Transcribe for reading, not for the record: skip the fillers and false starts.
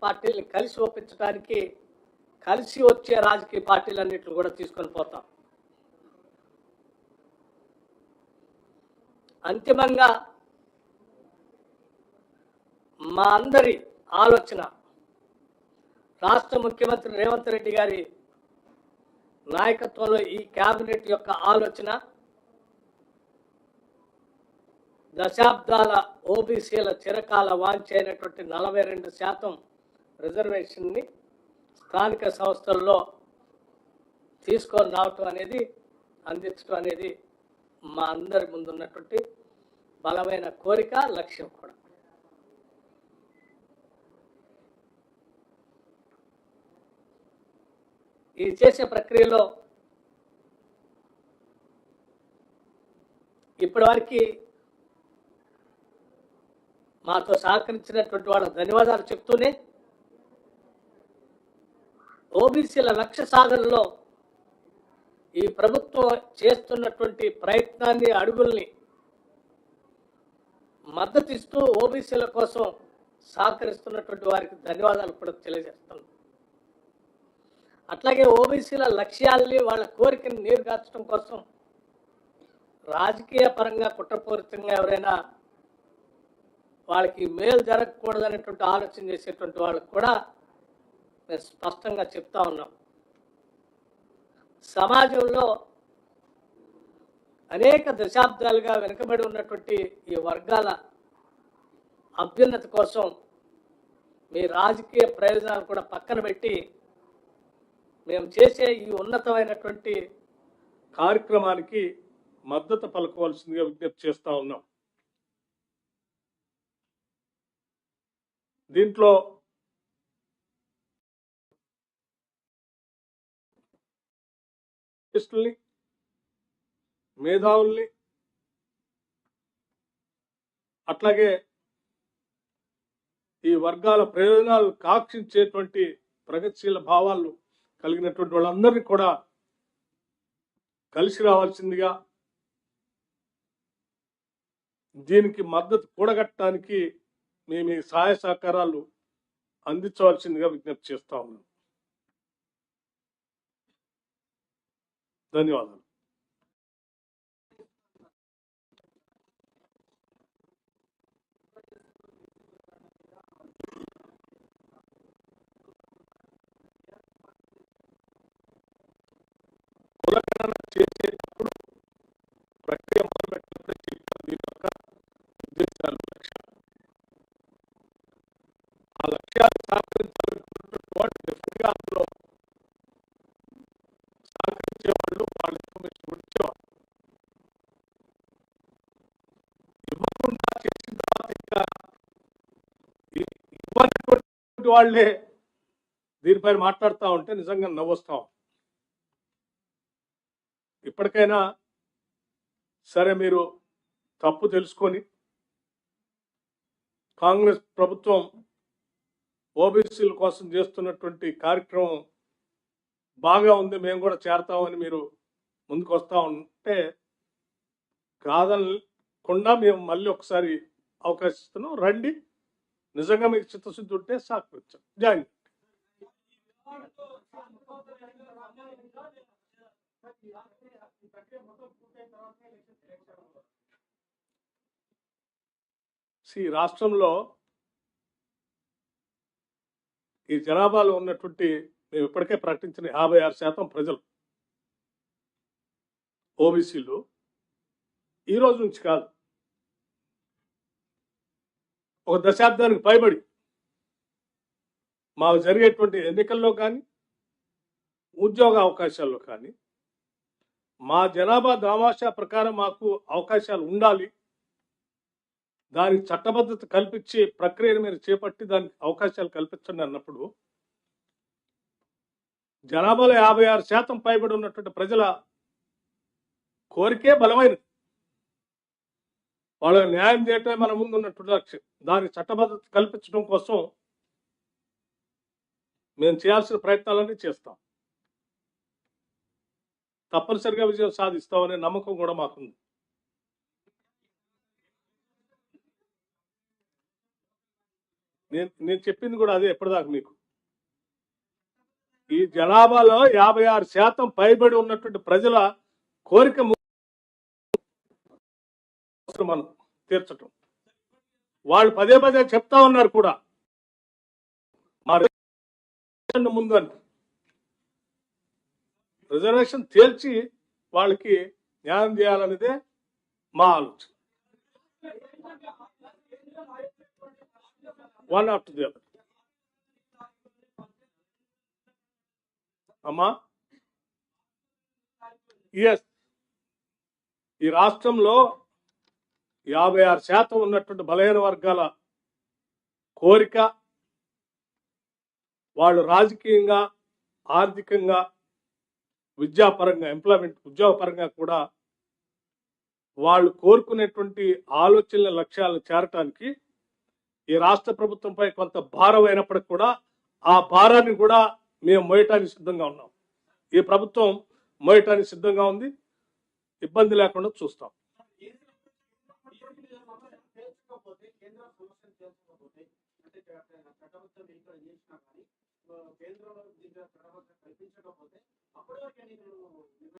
పార్టీల్ని కలిసి ఒప్పించడానికి కలిసి వచ్చే రాజకీయ పార్టీలన్నింటిని కూడా తీసుకొని పోతాం. అంతిమంగా మా అందరి ఆలోచన రాష్ట్ర ముఖ్యమంత్రి రేవంత్ రెడ్డి గారి నాయకత్వంలో ఈ కేబినెట్ యొక్క ఆలోచన దశాబ్దాల ఓబీసీల చిరకాల వాంఛైనటువంటి 42% రిజర్వేషన్ని స్థానిక సంస్థల్లో తీసుకొని రావటం అనేది, అందించడం అనేది మా అందరి ముందున్నటువంటి బలమైన కోరిక, లక్ష్యం కూడా. ఈ చేసే ప్రక్రియలో ఇప్పటివరకు మాతో సహకరించినటువంటి వాళ్ళ ధన్యవాదాలు చెప్తూనే ఓబీసీల లక్ష్య సాధనలో ఈ ప్రభుత్వం చేస్తున్నటువంటి ప్రయత్నాన్ని, అడుగుల్ని మద్దతిస్తూ ఓబీసీల కోసం సహకరిస్తున్నటువంటి వారికి ధన్యవాదాలు కూడా తెలియజేస్తున్నాను. అట్లాగే ఓబీసీల లక్ష్యాల్ని, వాళ్ళ కోరికని నీరుగార్చడం కోసం రాజకీయ పరంగా కుట్రపూరితంగా ఎవరైనా వాళ్ళకి మేలు జరగకూడదనేటువంటి ఆలోచన చేసేటువంటి వాళ్ళకు కూడా మేము స్పష్టంగా చెప్తా ఉన్నాం. సమాజంలో అనేక దశాబ్దాలుగా వెనుకబడి ఉన్నటువంటి ఈ వర్గాల అభ్యున్నతి కోసం మీ రాజకీయ ప్రయోజనాలు కూడా పక్కన పెట్టి మేము చేసే ఈ ఉన్నతమైనటువంటి కార్యక్రమానికి మద్దతు పలకవలసిందిగా విజ్ఞప్తి చేస్తా ఉన్నాం. దీంట్లో మేధావుల్ని, అట్లాగే ఈ వర్గాల ప్రయోజనాలు కాక్షించేటువంటి ప్రగతిశీల భావాలు కలిగినటువంటి వాళ్ళందరినీ కూడా కలిసి రావాల్సిందిగా, దీనికి మద్దతు కూడగట్టడానికి మేము ఈ సహాయ సహకారాలు అందించవలసిందిగా విజ్ఞప్తి చేస్తా ఉన్నాం. ధన్యవాదాలు. కులగణన చేసేటప్పుడు ప్రక్రియ మొదలుపెట్టినప్పుడు దీని యొక్క ఉద్దేశాలు, లక్ష్యాలు, ఆ లక్ష్యాలు సహకరించాలనుకున్నటువంటి డెఫినెట్గా అందులో సహకరించేవాళ్ళు వాళ్ళ ఇన్ఫర్మేషన్ ఇచ్చేవాళ్ళు. ఇవ్వకుండా చేసిన తర్వాత ఇంకా ఇవ్వనటువంటి వాళ్ళే దీనిపైన మాట్లాడుతూ ఉంటే నిజంగా నవ్వొస్తాం. ఇప్పటికైనా సరే మీరు తప్పు తెలుసుకొని కాంగ్రెస్ ప్రభుత్వం ఓబీసీల కోసం చేస్తున్నటువంటి కార్యక్రమం బాగా ఉంది, మేము కూడా చేరతామని మీరు ముందుకు వస్తూ ఉంటే కాదనకుండా మేము మళ్ళీ ఒకసారి అవకాశం ఇస్తున్నాం. రండి, నిజంగా మీకు చిత్తశుద్ధి ఉంటే సహకరించాం. జాయిన్. రాష్ట్రంలో ఈ జనాభాలో ఉన్నటువంటి మేము ఇప్పటికే ప్రకటించిన 56% ప్రజలు ఓబీసీలు ఈ రోజు నుంచి కాదు, ఒక దశాబ్దానికి పైబడి మాకు జరిగేటువంటి ఎన్నికల్లో కానీ ఉద్యోగ అవకాశాల్లో కానీ మా జనాభా దామాషా ప్రకారం మాకు అవకాశాలు ఉండాలి, దానికి చట్టబద్ధత కల్పించి ప్రక్రియను మీరు చేపట్టి దానికి అవకాశాలు కల్పించండి అన్నప్పుడు జనాభాలో 56% పైబడి ఉన్నటువంటి ప్రజల కోరికే బలమైనది. వాళ్ళకి న్యాయం చేయటమే మన ముందు ఉన్నటువంటి లక్ష్యం. దానికి చట్టబద్ధత కల్పించడం కోసం మేము చేయాల్సిన ప్రయత్నాలన్నీ చేస్తాం. తప్పనిసరిగా విజయం సాధిస్తామనే నమ్మకం కూడా మాకుంది. నేను చెప్పింది కూడా అదే ఎప్పటిదాకా మీకు. ఈ జనాభాలో 56% పైబడి ఉన్నటువంటి ప్రజల కోరిక మనం తీర్చటం. వాళ్ళు పదే పదే చెప్తా ఉన్నారు కూడా మా రిజర్వేషన్ ముందు అని. రిజర్వేషన్ తేల్చి వాళ్ళకి న్యాయం చేయాలనేదే మా ఆలోచన. One after the other. అమ్మా ఎస్, ఈ రాష్ట్రంలో 56% ఉన్నటువంటి బలహీన వర్గాల కోరిక, వాళ్ళు రాజకీయంగా, ఆర్థికంగా, విద్యాపరంగా, ఎంప్లాయ్మెంట్ ఉద్యోగపరంగా కూడా వాళ్ళు కోరుకునేటువంటి ఆలోచనల లక్ష్యాలను చేరటానికి ఈ రాష్ట్ర ప్రభుత్వంపై కొంత భారం అయినప్పటికీ కూడా ఆ భారాన్ని కూడా మేము మోయటానికి సిద్ధంగా ఉన్నాం. ఈ ప్రభుత్వం మోయటానికి సిద్ధంగా ఉంది. ఇబ్బంది లేకుండా చూస్తాం.